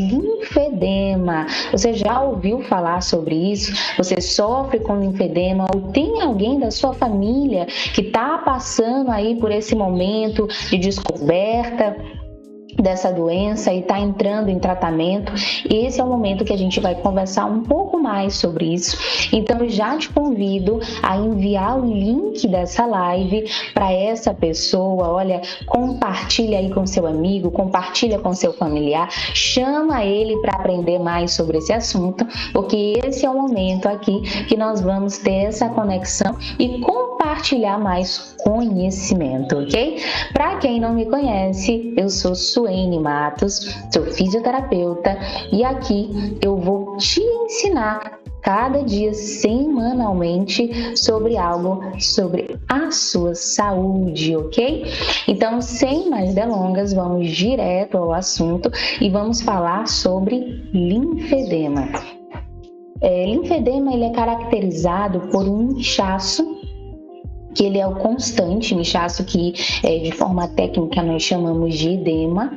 linfedema. Você já ouviu falar sobre isso? Você sofre com linfedema ou tem alguém da sua família que está passando aí por esse momento de descoberta dessa doença e está entrando em tratamento? Esse é o momento que a gente vai conversar um pouco mais sobre isso. Então, eu já te convido a enviar o link dessa live para essa pessoa. Olha, compartilha aí com seu amigo, compartilha com seu familiar, chama ele para aprender mais sobre esse assunto, porque esse é o momento aqui que nós vamos ter essa conexão e compartilhar mais conhecimento, ok? Para quem não me conhece, eu sou Suene Matos, sou fisioterapeuta e aqui eu vou te ensinar cada dia, semanalmente, sobre algo sobre a sua saúde, ok? Então, sem mais delongas, vamos direto ao assunto e vamos falar sobre linfedema. Linfedema ele é caracterizado por um inchaço, que ele é o constante, inchaço que de forma técnica nós chamamos de edema,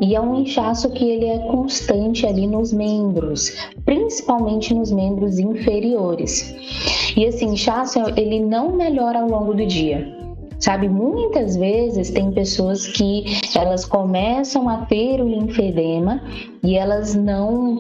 e é um inchaço que ele é constante ali nos membros, principalmente nos membros inferiores. E esse inchaço, ele não melhora ao longo do dia. Sabe, muitas vezes tem pessoas que elas começam a ter o linfedema e elas não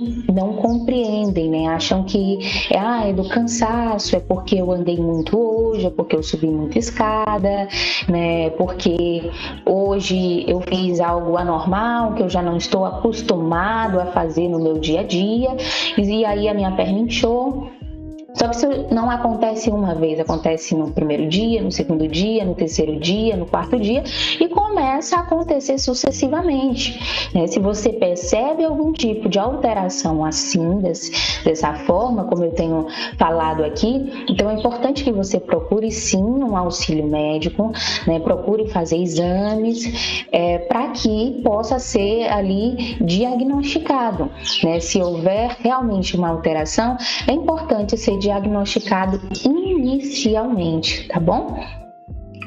compreendem, né? Acham que é do cansaço, é porque eu andei muito hoje, é porque eu subi muita escada, né? Porque hoje eu fiz algo anormal que eu já não estou acostumado a fazer no meu dia a dia e aí a minha perna inchou. Só que isso não acontece uma vez, acontece no primeiro dia, no segundo dia, no terceiro dia, no quarto dia e começa a acontecer sucessivamente. Se você percebe algum tipo de alteração assim, dessa forma, como eu tenho falado aqui, então é importante que você procure sim um auxílio médico, né? Procure fazer exames para que possa ser ali diagnosticado, né? Se houver realmente uma alteração, é importante ser diagnosticado inicialmente, tá bom?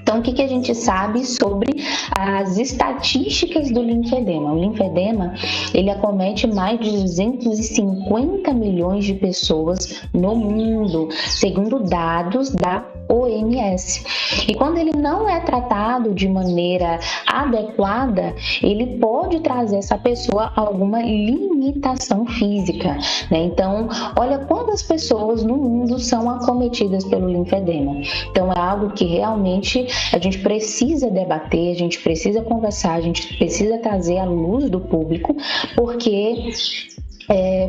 Então, o que a gente sabe sobre as estatísticas do linfedema? O linfedema, ele acomete mais de 250 milhões de pessoas no mundo, segundo dados da OMS. E quando ele não é tratado de maneira adequada, ele pode trazer essa pessoa a alguma limitação física, né? Então, olha quantas pessoas no mundo são acometidas pelo linfedema. Então, é algo que realmente a gente precisa debater, a gente precisa conversar, a gente precisa trazer à luz do público, porque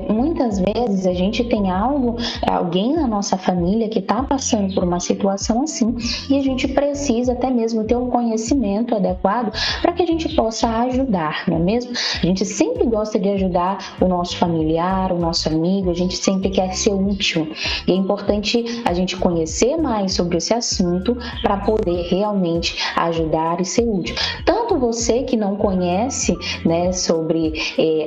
muitas vezes a gente tem alguém na nossa família que está passando por uma situação assim e a gente precisa até mesmo ter um conhecimento adequado para que a gente possa ajudar, não é mesmo? A gente sempre gosta de ajudar o nosso familiar, o nosso amigo, a gente sempre quer ser útil e é importante a gente conhecer mais sobre esse assunto para poder realmente ajudar e ser útil. Tanto você que não conhece, né, sobre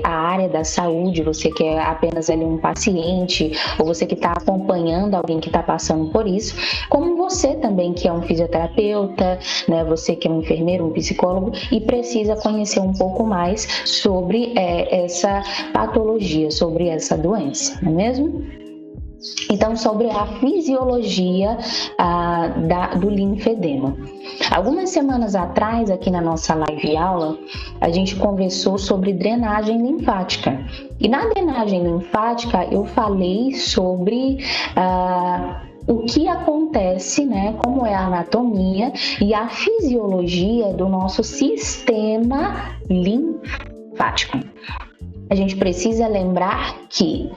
a área da saúde, você que é apenas ali um paciente, ou você que está acompanhando alguém que está passando por isso, como você também que é um fisioterapeuta, né, você que é um enfermeiro, um psicólogo e precisa conhecer um pouco mais sobre essa patologia, sobre essa doença, não é mesmo? Então, sobre a fisiologia do linfedema. Algumas semanas atrás, aqui na nossa live aula, a gente conversou sobre drenagem linfática. E na drenagem linfática, eu falei sobre o que acontece, né, como é a anatomia e a fisiologia do nosso sistema linfático. A gente precisa lembrar que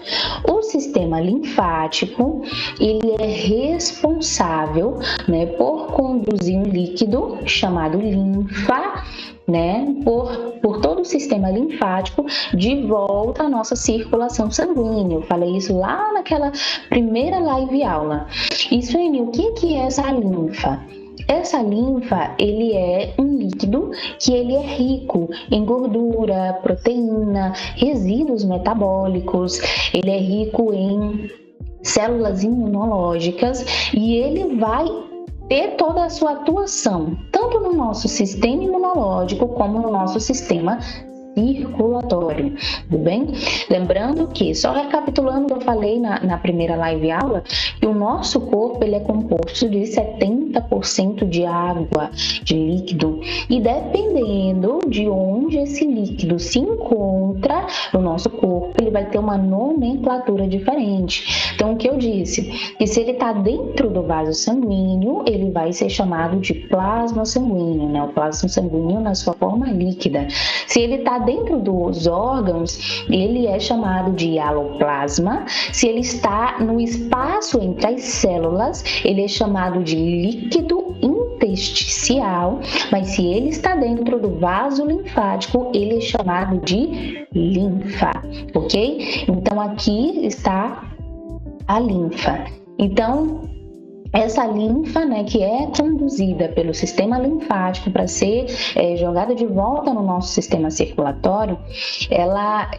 o sistema linfático, ele é responsável, né, por conduzir um líquido chamado linfa, né, por todo o sistema linfático de volta à nossa circulação sanguínea. Eu falei isso lá naquela primeira live aula. E Suene, o que é essa linfa? Essa linfa, ele é um líquido que ele é rico em gordura, proteína, resíduos metabólicos, ele é rico em células imunológicas e ele vai ter toda a sua atuação, tanto no nosso sistema imunológico como no nosso sistema circulatório, tudo bem? Lembrando que, só recapitulando o que eu falei na primeira live aula, que o nosso corpo ele é composto de 70% de água, de líquido, e dependendo de onde esse líquido se encontra no nosso corpo, ele vai ter uma nomenclatura diferente. Então, o que eu disse, que se ele está dentro do vaso sanguíneo, ele vai ser chamado de plasma sanguíneo, né? O plasma sanguíneo na sua forma líquida. Se ele está dentro dos órgãos, ele é chamado de hialoplasma. Se ele está no espaço entre as células, ele é chamado de líquido intersticial, mas se ele está dentro do vaso linfático, ele é chamado de linfa, ok? Então, aqui está a linfa. Então, essa linfa, né, que é conduzida pelo sistema linfático para ser jogada de volta no nosso sistema circulatório, ela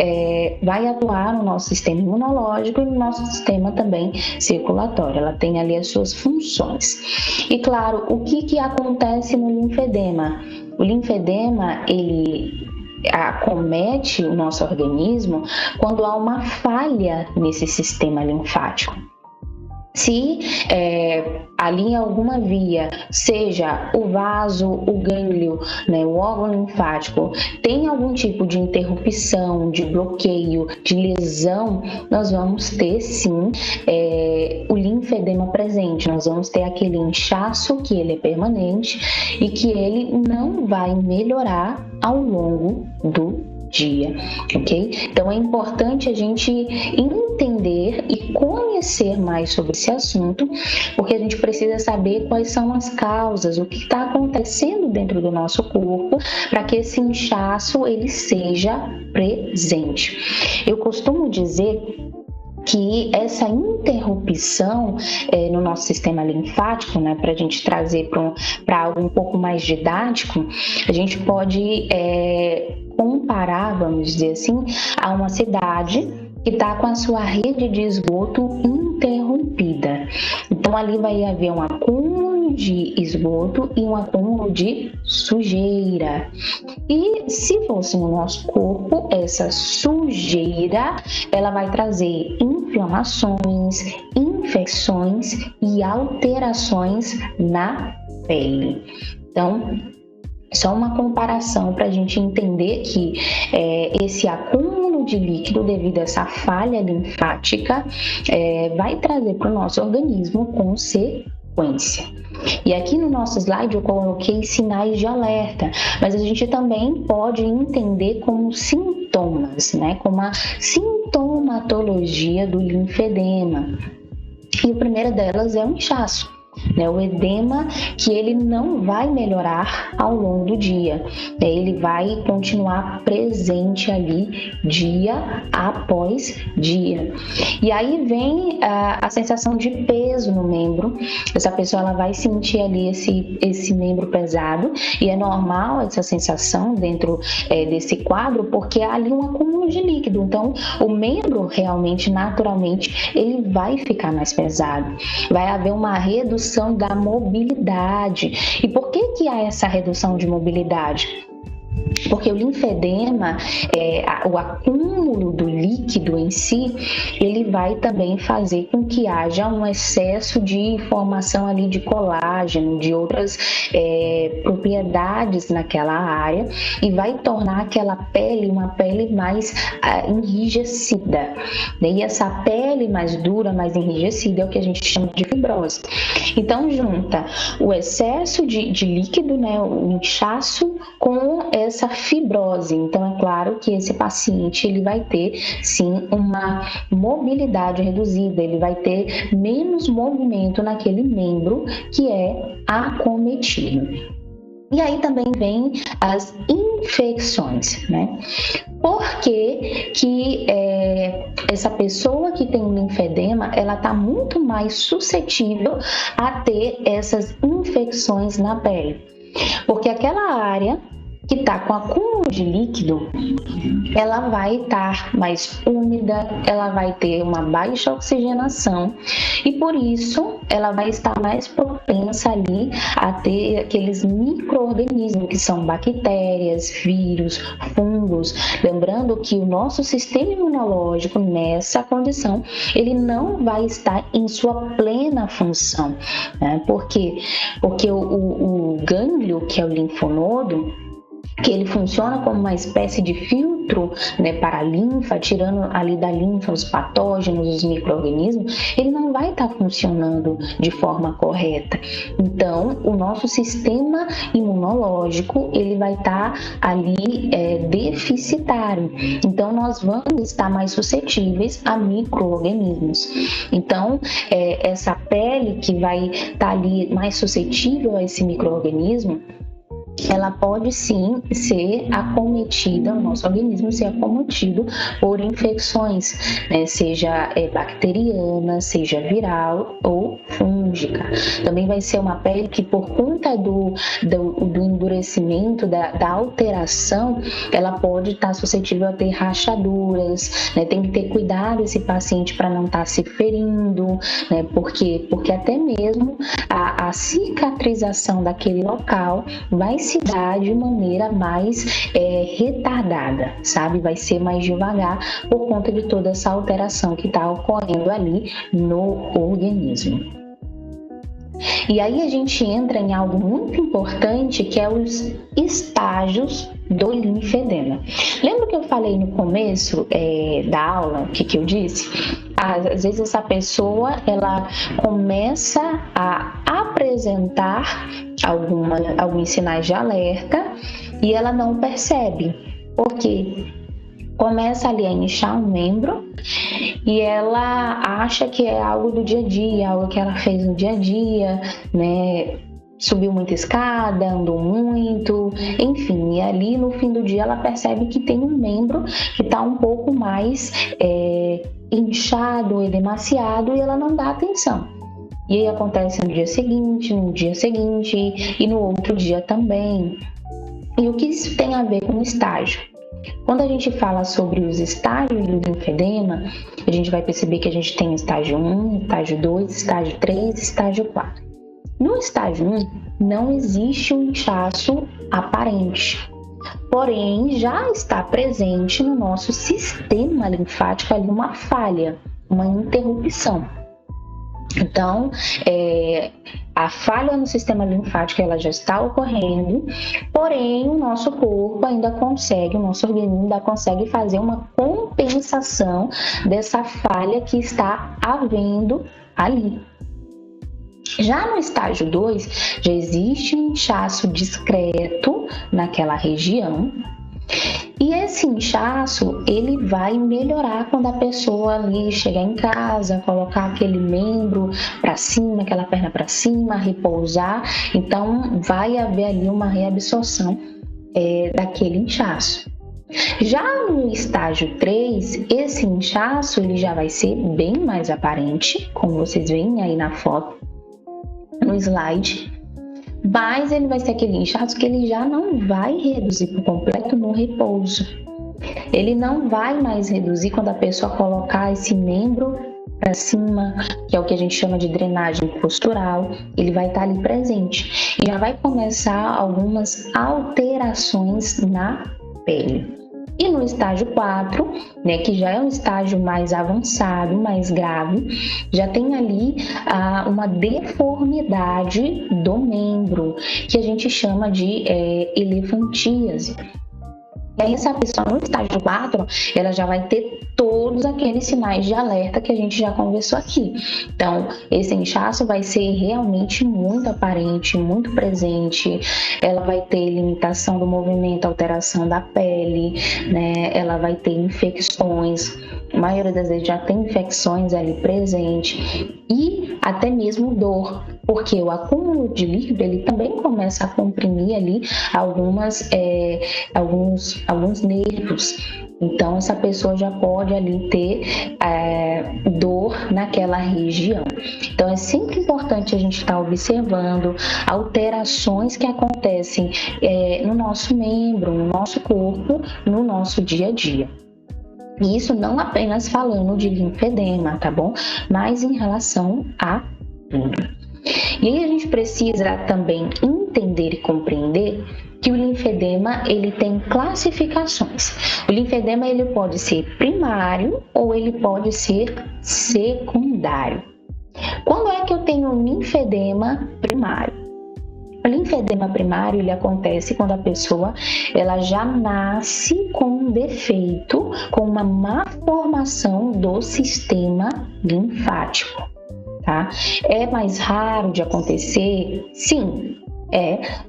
vai atuar no nosso sistema imunológico e no nosso sistema também circulatório. Ela tem ali as suas funções. E claro, o que acontece no linfedema? O linfedema, ele acomete o nosso organismo quando há uma falha nesse sistema linfático. Se ali em alguma via, seja o vaso, o gânglio, né, o órgão linfático, tem algum tipo de interrupção, de bloqueio, de lesão, nós vamos ter sim o linfedema presente. Nós vamos ter aquele inchaço que ele é permanente e que ele não vai melhorar ao longo do dia, ok? Então é importante a gente entender e conhecer mais sobre esse assunto, porque a gente precisa saber quais são as causas, o que está acontecendo dentro do nosso corpo para que esse inchaço ele seja presente. Eu costumo dizer que essa interrupção no nosso sistema linfático, né, para a gente trazer para algo um pouco mais didático, a gente pode comparar, vamos dizer assim, a uma cidade que está com a sua rede de esgoto interrompida. Então, ali vai haver um acúmulo de esgoto e um acúmulo de sujeira. E se fosse no nosso corpo, essa sujeira, ela vai trazer inflamações, infecções e alterações na pele. Então, só uma comparação para a gente entender que esse acúmulo de líquido devido a essa falha linfática vai trazer para o nosso organismo consequência. E aqui no nosso slide eu coloquei sinais de alerta, mas a gente também pode entender como sintomas, né? Como a sintomatologia do linfedema. E a primeira delas é o inchaço. O edema, que ele não vai melhorar ao longo do dia, ele vai continuar presente ali dia após dia. E aí vem a sensação de peso no membro. Essa pessoa ela vai sentir ali esse membro pesado, e é normal essa sensação dentro desse quadro, porque há ali um acúmulo de líquido. Então o membro realmente, naturalmente, ele vai ficar mais pesado, vai haver uma redução da mobilidade. E por que há essa redução de mobilidade? Porque o linfedema, o acúmulo do líquido em si, ele vai também fazer com que haja um excesso de formação ali de colágeno, de outras propriedades naquela área, e vai tornar aquela pele uma pele mais enrijecida. E essa pele mais dura, mais enrijecida, é o que a gente chama de fibrose. Então, junta o excesso de líquido, né, o inchaço, com essa fibrose. Então, é claro que esse paciente ele vai ter, sim, uma mobilidade reduzida, ele vai ter menos movimento naquele membro que é acometido. E aí também vem as infecções, né? Por que essa pessoa que tem linfedema, ela está muito mais suscetível a ter essas infecções na pele? Porque aquela área que está com acúmulo de líquido, ela vai estar mais úmida, ela vai ter uma baixa oxigenação e por isso ela vai estar mais propensa ali a ter aqueles micro-organismos que são bactérias, vírus, fungos. Lembrando que o nosso sistema imunológico nessa condição, ele não vai estar em sua plena função, né? Por quê? Porque o gânglio, que é o linfonodo, que ele funciona como uma espécie de filtro, né, para a linfa, tirando ali da linfa os patógenos, os micro-organismos, ele não vai estar funcionando de forma correta. Então, o nosso sistema imunológico, ele vai estar ali deficitário. Então, nós vamos estar mais suscetíveis a micro-organismos. Então, essa pele que vai estar ali mais suscetível a esse micro-organismo, ela pode sim ser acometida, o nosso organismo ser acometido por infecções, né? Seja bacteriana, seja viral ou fúngica. Também vai ser uma pele que, por conta do endurecimento, da alteração, ela pode estar suscetível a ter rachaduras, né? Tem que ter cuidado esse paciente para não estar se ferindo, né? Porque até mesmo a cicatrização daquele local vai se dar de maneira mais retardada, sabe? Vai ser mais devagar por conta de toda essa alteração que está ocorrendo ali no organismo. E aí a gente entra em algo muito importante, que é os estágios do linfedema. Lembra que eu falei no começo da aula, o que eu disse? Às vezes essa pessoa, ela começa a apresentar alguns sinais de alerta e ela não percebe. Por quê? Começa ali a inchar um membro e ela acha que é algo do dia a dia, algo que ela fez no dia a dia, né? Subiu muita escada, andou muito, enfim, e ali no fim do dia ela percebe que tem um membro que está um pouco mais inchado, edemaciado, e ela não dá atenção. E aí acontece no dia seguinte e no outro dia também. E o que isso tem a ver com o estágio? Quando a gente fala sobre os estágios do linfedema, a gente vai perceber que a gente tem estágio 1, estágio 2, estágio 3, estágio 4. No estágio 1, não existe um inchaço aparente, porém já está presente no nosso sistema linfático ali uma falha, uma interrupção. Então, a falha no sistema linfático ela já está ocorrendo, porém o nosso corpo ainda consegue, o nosso organismo ainda consegue fazer uma compensação dessa falha que está havendo ali. Já no estágio 2, já existe um inchaço discreto naquela região. E esse inchaço, ele vai melhorar quando a pessoa ali chegar em casa, colocar aquele membro para cima, aquela perna para cima, repousar. Então, vai haver ali uma reabsorção daquele inchaço. Já no estágio 3, esse inchaço ele já vai ser bem mais aparente, como vocês veem aí na foto, no slide. Mas ele vai ser aquele inchaço que ele já não vai reduzir por completo no repouso. Ele não vai mais reduzir quando a pessoa colocar esse membro para cima, que é o que a gente chama de drenagem postural. Ele vai estar ali presente e já vai começar algumas alterações na pele. E no estágio 4, né, que já é um estágio mais avançado, mais grave, já tem ali uma deformidade do membro, que a gente chama de elefantíase. E aí essa pessoa no estágio 4, ela já vai ter todos aqueles sinais de alerta que a gente já conversou aqui. Então, esse inchaço vai ser realmente muito aparente, muito presente. Ela vai ter limitação do movimento, alteração da pele, né? Ela vai ter infecções. A maioria das vezes já tem infecções ali presente. E até mesmo dor, porque o acúmulo de líquido ele também começa a comprimir ali alguns nervos. Então, essa pessoa já pode ali ter dor naquela região. Então, é sempre importante a gente estar observando alterações que acontecem no nosso membro, no nosso corpo, no nosso dia a dia. E isso não apenas falando de linfedema, tá bom? Mas em relação a tudo. E aí a gente precisa também entender e compreender que o linfedema ele tem classificações. O linfedema ele pode ser primário ou ele pode ser secundário. Quando é que eu tenho um linfedema primário? O linfedema primário ele acontece quando a pessoa ela já nasce com um defeito, com uma má formação do sistema linfático. Tá? É mais raro de acontecer? Sim,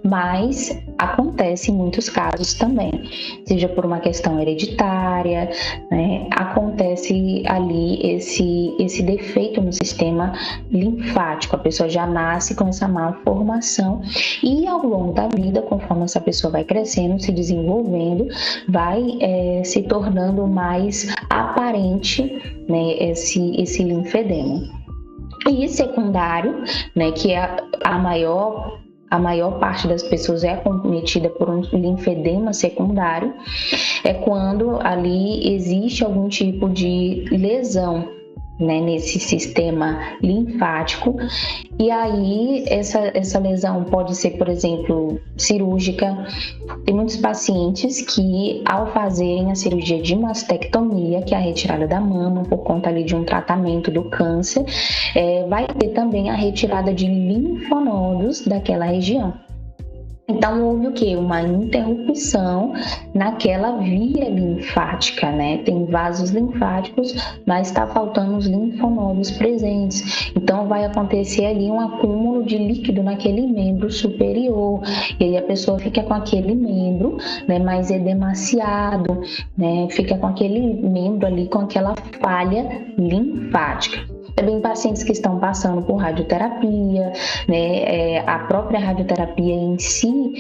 mas acontece em muitos casos também, seja por uma questão hereditária, né? Acontece ali esse defeito no sistema linfático, a pessoa já nasce com essa má formação e ao longo da vida, conforme essa pessoa vai crescendo, se desenvolvendo, vai se tornando mais aparente, né, esse linfedema. E secundário, né, que é a maior parte das pessoas é acometida por um linfedema secundário, é quando ali existe algum tipo de lesão, né, nesse sistema linfático, e aí essa lesão pode ser, por exemplo, cirúrgica. Tem muitos pacientes que, ao fazerem a cirurgia de mastectomia, que é a retirada da mama, por conta ali de um tratamento do câncer, vai ter também a retirada de linfonodos daquela região. Então, houve o quê? Uma interrupção naquela via linfática, né? Tem vasos linfáticos, mas está faltando os linfonodos presentes. Então, vai acontecer ali um acúmulo de líquido naquele membro superior. E aí a pessoa fica com aquele membro, né, mais edemaciado, né? Fica com aquele membro ali com aquela falha linfática. Também pacientes que estão passando por radioterapia, né? A própria radioterapia em si,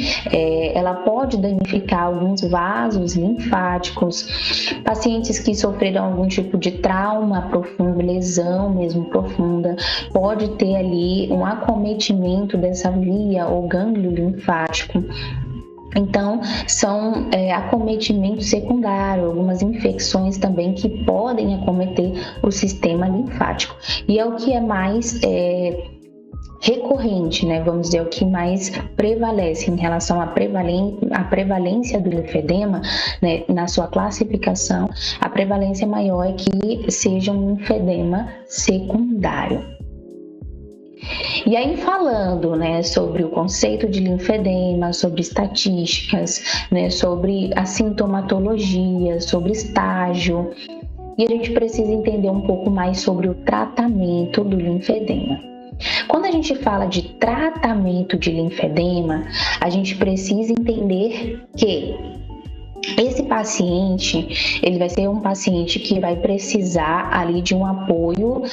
ela pode danificar alguns vasos linfáticos. Pacientes que sofreram algum tipo de trauma profundo, lesão mesmo profunda, pode ter ali um acometimento dessa via ou gânglio linfático. Então, são acometimentos secundários, algumas infecções também que podem acometer o sistema linfático. E é o que é mais recorrente, né? Vamos dizer, o que mais prevalece em relação à prevalência do linfedema, né? Na sua classificação, a prevalência maior é que seja um linfedema secundário. E aí falando, né, sobre o conceito de linfedema, sobre estatísticas, né, sobre a sintomatologia, sobre estágio, e a gente precisa entender um pouco mais sobre o tratamento do linfedema. Quando a gente fala de tratamento de linfedema, a gente precisa entender que esse paciente, ele vai ser um paciente que vai precisar ali de um apoio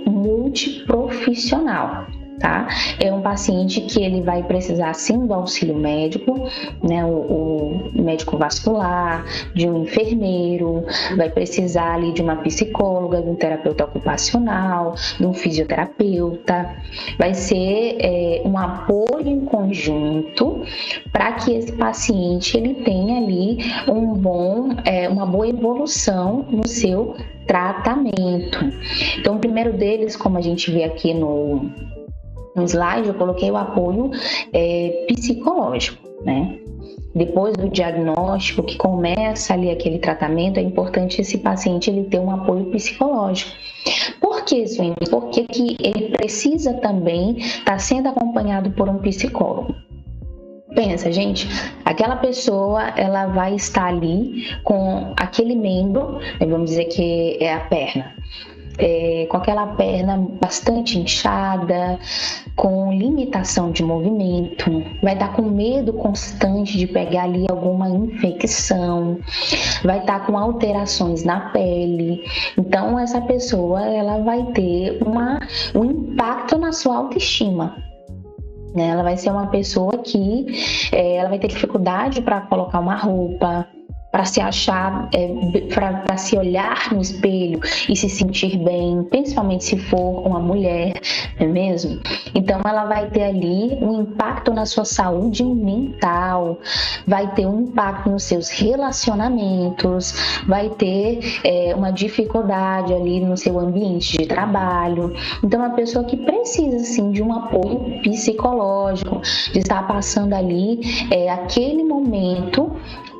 multiprofissional, tá? É um paciente que ele vai precisar sim do auxílio médico, né? O médico vascular, de um enfermeiro, vai precisar ali de uma psicóloga, de um terapeuta ocupacional, de um fisioterapeuta. Vai ser um apoio em conjunto para que esse paciente ele tenha ali uma boa evolução no seu tratamento. Então, o primeiro deles, como a gente vê aqui no slide, eu coloquei o apoio psicológico, né? Depois do diagnóstico, que começa ali aquele tratamento, é importante esse paciente ele ter um apoio psicológico. Por que, Suene? Porque que ele precisa também estar sendo acompanhado por um psicólogo. Pensa, gente, aquela pessoa, ela vai estar ali com aquele membro, vamos dizer que é a perna, com aquela perna bastante inchada, com limitação de movimento, vai estar com medo constante de pegar ali alguma infecção, vai estar com alterações na pele. Então, essa pessoa ela vai ter um impacto na sua autoestima. Ela vai ser uma pessoa que ela vai ter dificuldade para colocar uma roupa, para se achar, para se olhar no espelho e se sentir bem, principalmente se for uma mulher, não é mesmo? Então ela vai ter ali um impacto na sua saúde mental, vai ter um impacto nos seus relacionamentos, vai ter uma dificuldade ali no seu ambiente de trabalho. Então, uma pessoa que precisa sim de um apoio psicológico, de estar passando ali aquele momento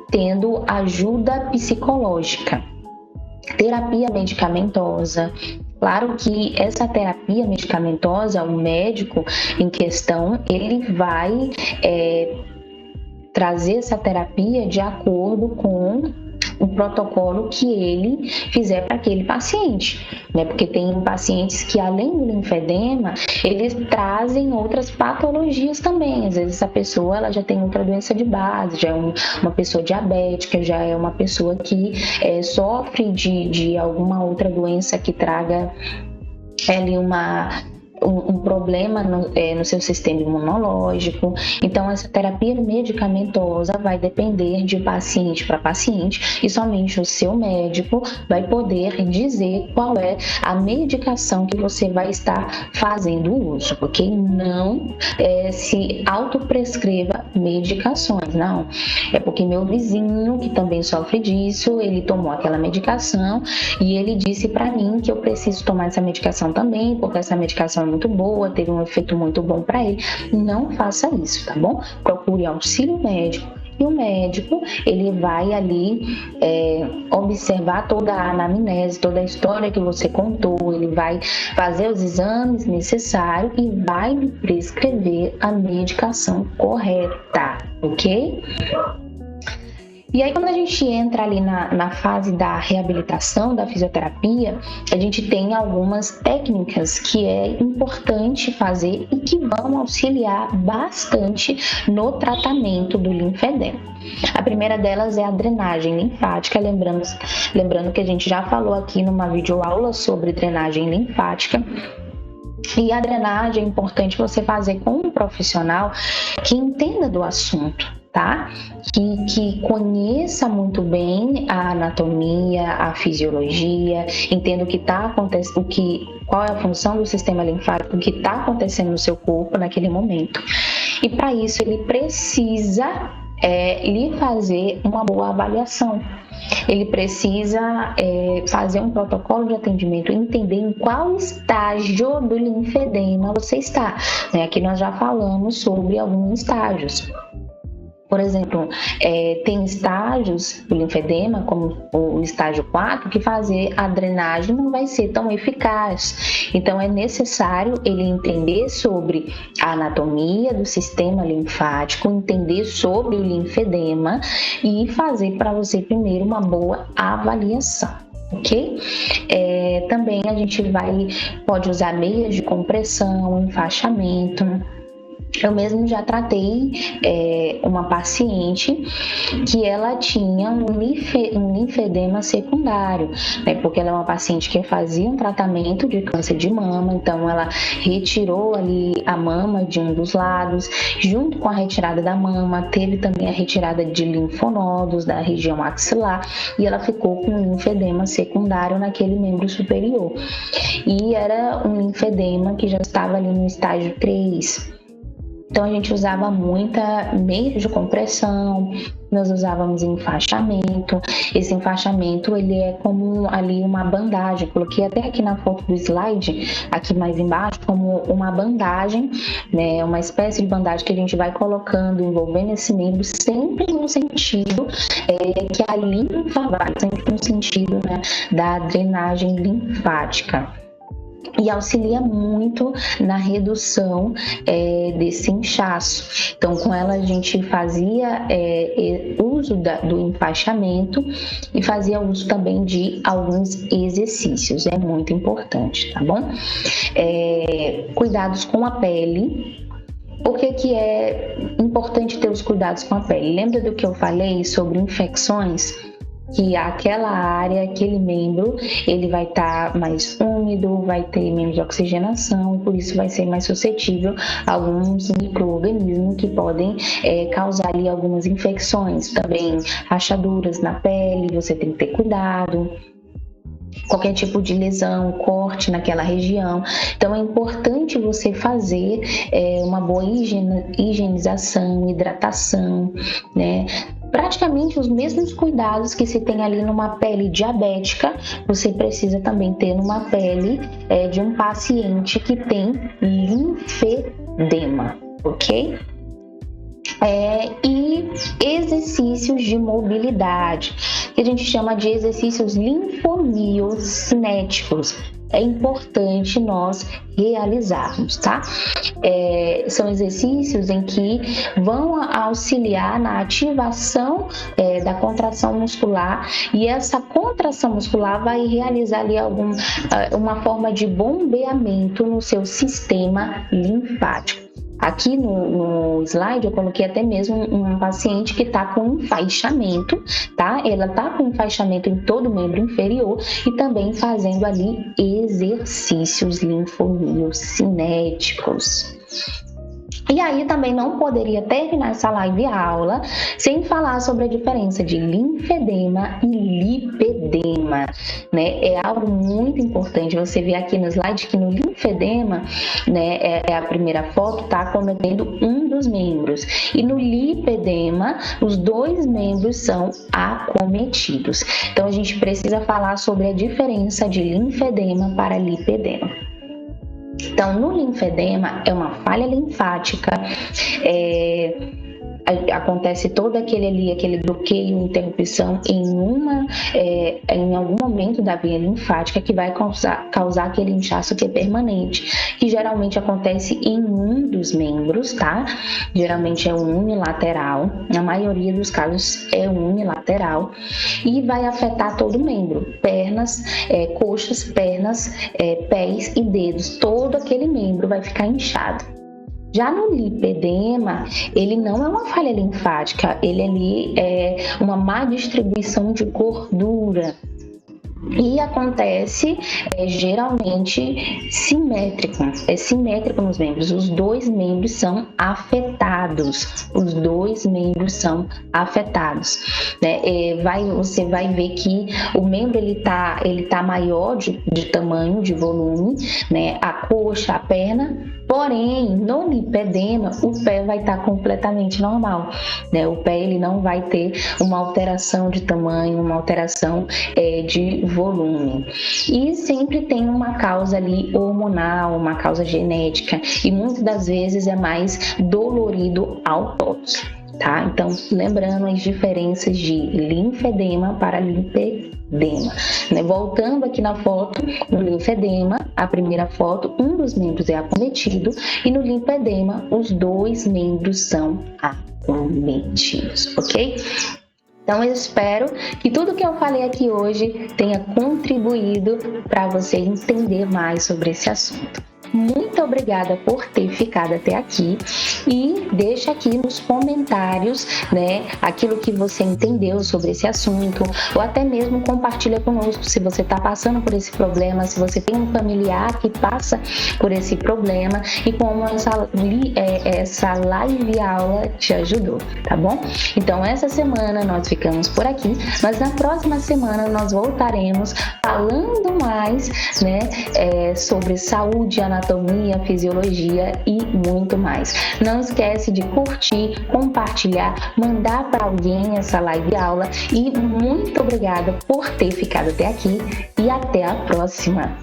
tendo ajuda psicológica. Terapia medicamentosa. Claro que essa terapia medicamentosa, o médico em questão, ele vai trazer essa terapia de acordo com o protocolo que ele fizer para aquele paciente, né? Porque tem pacientes que, além do linfedema, eles trazem outras patologias também. Às vezes essa pessoa ela já tem outra doença de base, já é uma pessoa diabética, já é uma pessoa que sofre de alguma outra doença que traga ali um problema no seu sistema imunológico. Então, essa terapia medicamentosa vai depender de paciente para paciente e somente o seu médico vai poder dizer qual é a medicação que você vai estar fazendo uso, porque não se autoprescreva medicações, não. É porque meu vizinho, que também sofre disso, ele tomou aquela medicação e ele disse para mim que eu preciso tomar essa medicação também, porque essa medicação muito boa, teve um efeito muito bom para ele. Não faça isso, tá bom? Procure auxílio médico e o médico, ele vai ali observar toda a anamnese, toda a história que você contou, ele vai fazer os exames necessários e vai lhe prescrever a medicação correta, ok? E aí, quando a gente entra ali na fase da reabilitação, da fisioterapia, a gente tem algumas técnicas que é importante fazer e que vão auxiliar bastante no tratamento do linfedema. A primeira delas é a drenagem linfática, lembrando que a gente já falou aqui numa videoaula sobre drenagem linfática. E a drenagem é importante você fazer com um profissional que entenda do assunto, tá? Que conheça muito bem a anatomia, a fisiologia, entenda o que está acontecendo, qual é a função do sistema linfático, o que está acontecendo no seu corpo naquele momento. E para isso ele precisa lhe fazer uma boa avaliação. Ele precisa fazer um protocolo de atendimento, entender em qual estágio do linfedema você está. Aqui nós já falamos sobre alguns estágios. Por exemplo, tem estágios do linfedema, como o estágio 4, que fazer a drenagem não vai ser tão eficaz. Então, é necessário ele entender sobre a anatomia do sistema linfático, entender sobre o linfedema e fazer para você primeiro uma boa avaliação. Ok? Também a gente pode usar meias de compressão, enfaixamento. Eu mesmo já tratei uma paciente que ela tinha um linfedema secundário, né? Porque ela é uma paciente que fazia um tratamento de câncer de mama, então ela retirou ali a mama de um dos lados, junto com a retirada da mama, teve também a retirada de linfonodos da região axilar e ela ficou com um linfedema secundário naquele membro superior. E era um linfedema que já estava ali no estágio 3. Então, a gente usava muita meia de compressão, nós usávamos enfaixamento. Esse enfaixamento, ele é como ali uma bandagem. Coloquei até aqui na foto do slide, aqui mais embaixo, como uma bandagem, né? Uma espécie de bandagem que a gente vai colocando, envolvendo esse membro, sempre no sentido que a linfa vai, sempre no sentido, né, da drenagem linfática. E auxilia muito na redução desse inchaço. Então, com ela a gente fazia uso do enfaixamento e fazia uso também de alguns exercícios. É muito importante, tá bom? Cuidados com a pele. Por que é importante ter os cuidados com a pele? Lembra do que eu falei sobre infecções? que aquela área, aquele membro, ele vai estar mais úmido, vai ter menos oxigenação, por isso vai ser mais suscetível a alguns micro-organismos que podem causar ali algumas infecções. Também rachaduras na pele, você tem que ter cuidado. Qualquer tipo de lesão, corte naquela região. Então, é importante você fazer uma boa higienização, hidratação, né? Praticamente os mesmos cuidados que se tem ali numa pele diabética, você precisa também ter numa pele de um paciente que tem linfedema, ok? E exercícios de mobilidade, que a gente chama de exercícios linfomiocinéticos. É importante nós realizarmos, tá? São exercícios em que vão auxiliar na ativação da contração muscular, e essa contração muscular vai realizar ali uma forma de bombeamento no seu sistema linfático. Aqui no slide eu coloquei até mesmo um paciente que está com enfaixamento, tá? Ela está com enfaixamento em todo o membro inferior e também fazendo ali exercícios linfomiocinéticos. E aí também não poderia terminar essa live aula sem falar sobre a diferença de linfedema e lipedema, né? É algo muito importante. Você vê aqui no slide que no linfedema, né, a primeira foto, tá acometendo um dos membros. E no lipedema, os dois membros são acometidos. Então a gente precisa falar sobre a diferença de linfedema para lipedema. Então, no linfedema é uma falha linfática, acontece todo aquele bloqueio, interrupção em algum momento da via linfática que vai causar aquele inchaço que é permanente, que geralmente acontece em um dos membros, tá? Geralmente é unilateral, na maioria dos casos é unilateral, e vai afetar todo o membro, pernas, coxas, pernas, pés e dedos, todo aquele membro vai ficar inchado. Já no lipedema, ele não é uma falha linfática, ele ali é uma má distribuição de gordura. E acontece geralmente simétrico, é simétrico nos membros, os dois membros são afetados, né? Você vai ver que o membro ele tá maior de tamanho, de volume, né? A coxa, a perna, porém no lipedema o pé vai estar completamente normal, né? O pé ele não vai ter uma alteração de tamanho, uma alteração de volume. E sempre tem uma causa ali hormonal, uma causa genética, e muitas das vezes é mais dolorido ao toque, tá? Então, lembrando as diferenças de linfedema para lipedema, né? Voltando aqui na foto, no linfedema, a primeira foto, um dos membros é acometido, e no lipedema, os dois membros são acometidos, ok? Então, eu espero que tudo que eu falei aqui hoje tenha contribuído para você entender mais sobre esse assunto. Muito obrigada por ter ficado até aqui, e deixa aqui nos comentários, né, aquilo que você entendeu sobre esse assunto, ou até mesmo compartilha conosco se você está passando por esse problema, se você tem um familiar que passa por esse problema e como essa live aula te ajudou, tá bom? Então essa semana nós ficamos por aqui, mas na próxima semana nós voltaremos falando mais, né, sobre saúde, anatomia, fisiologia e muito mais. Não esquece de curtir, compartilhar, mandar para alguém essa live aula, e muito obrigada por ter ficado até aqui, e até a próxima!